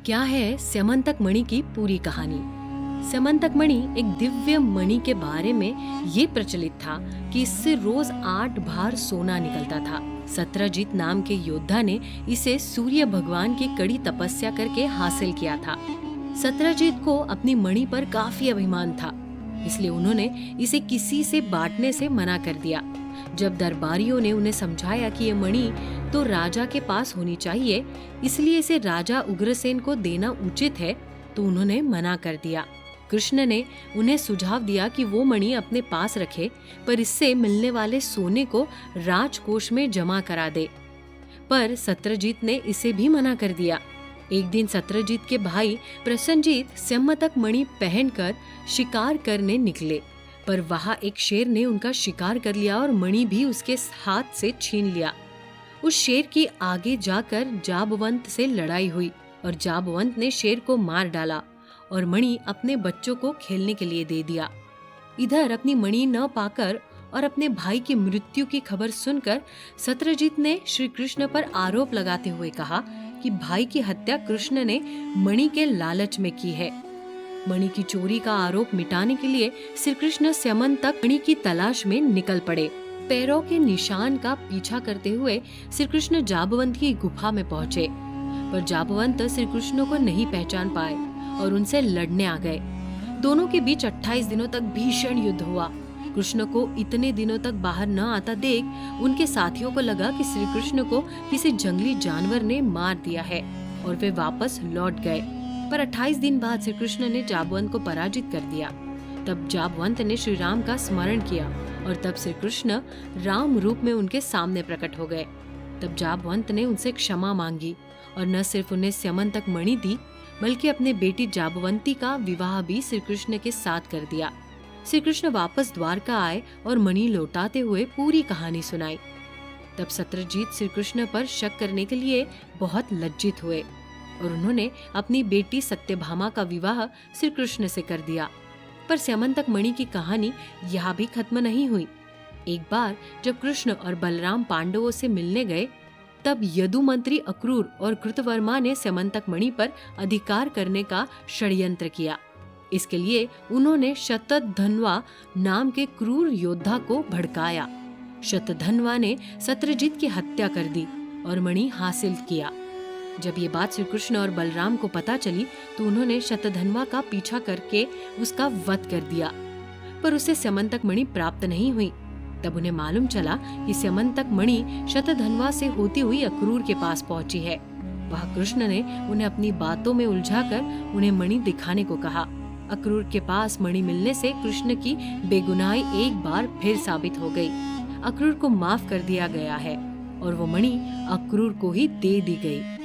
क्या है स्यमंतक मणि की पूरी कहानी। स्यमंतक मणि एक दिव्य मणि के बारे में ये प्रचलित था कि इससे रोज 8 भार सोना निकलता था। सत्रजीत नाम के योद्धा ने इसे सूर्य भगवान की कड़ी तपस्या करके हासिल किया था। सत्रजीत को अपनी मणि पर काफी अभिमान था, इसलिए उन्होंने इसे किसी से बांटने से मना कर दिया। जब दरबारियों ने उन्हें समझाया कि ये मणि तो राजा के पास होनी चाहिए, इसलिए इसे राजा उग्रसेन को देना उचित है, तो उन्होंने मना कर दिया। कृष्ण ने उन्हें सुझाव दिया कि वो मणि अपने पास रखे, पर इससे मिलने वाले सोने को राजकोष में जमा करा दे। पर सत्रजीत ने इसे भी मना कर दिया। एक दिन सत्रजीत के भाई प्रसन्नजीत स्यमंतक मणि पहनकर शिकार करने निकले, पर वहां एक शेर ने उनका शिकार कर लिया और मणि भी उसके हाथ से छीन लिया। उस शेर की आगे जाकर जाबवंत से लड़ाई हुई और जाबवंत ने शेर को मार डाला और मणि अपने बच्चों को खेलने के लिए दे दिया। इधर अपनी मणि न पाकर और अपने भाई की मृत्यु की खबर सुनकर सत्रजीत ने श्री कृष्ण पर आरोप लगाते हुए कहा कि भाई की हत्या कृष्ण ने मणि के लालच में की है। मणि की चोरी का आरोप मिटाने के लिए श्री कृष्ण स्यमंतक मणि की तलाश में निकल पड़े। पैरों के निशान का पीछा करते हुए श्री कृष्ण जाबवंत की गुफा में पहुँचे, पर जाबवंत श्री कृष्ण को नहीं पहचान पाए और उनसे लड़ने आ गए। दोनों के बीच 28 दिनों तक भीषण युद्ध हुआ। कृष्ण को इतने दिनों तक बाहर न आता देख उनके साथियों को लगा कि श्री कृष्ण को किसी जंगली जानवर ने मार दिया है और वे वापस लौट गए। पर 28 दिन बाद श्री कृष्ण ने जाबवंत को पराजित कर दिया। तब जाबवंत ने श्री राम का स्मरण किया और तब श्री कृष्ण राम रूप में उनके सामने प्रकट हो गए। तब जाबवंत ने उनसे क्षमा मांगी और न सिर्फ उन्हें स्यमंतक मणि दी, बल्कि अपने बेटी जाबवंती का विवाह भी श्री कृष्ण के साथ कर दिया। श्री कृष्ण वापस द्वारका आए और मणि लौटाते हुए पूरी कहानी सुनाई। तब सत्रजीत श्री कृष्ण पर शक करने के लिए बहुत लज्जित हुए और उन्होंने अपनी बेटी सत्यभामा का विवाह श्री कृष्ण से कर दिया। पर स्यमंतक मणि की कहानी यहाँ भी खत्म नहीं हुई। एक बार जब कृष्ण और बलराम पांडवों से मिलने गए, तब यदु मंत्री अक्रूर और कृतवर्मा ने स्यमंतक मणि पर अधिकार करने का षड्यंत्र किया। इसके लिए उन्होंने शतधन्वा नाम के क्रूर योद्धा को भड़काया। शतधन्वा ने सत्रजीत की हत्या कर दी और मणि हासिल किया। जब ये बात श्री कृष्ण और बलराम को पता चली तो उन्होंने शतधन्वा का पीछा करके उसका वध कर दिया, पर उसे स्यमंतक मणि प्राप्त नहीं हुई। तब उन्हें मालूम चला कि स्यमंतक मणि शतधन्वा से होती हुई अक्रूर के पास पहुंची है। वह कृष्ण ने उन्हें अपनी बातों में उलझाकर उन्हें मणि दिखाने को कहा। अक्रूर के पास मणि मिलने से कृष्ण की बेगुनाही एक बार फिर साबित हो गई। अक्रूर को माफ कर दिया गया है और वो मणि अक्रूर को ही दे दी गई।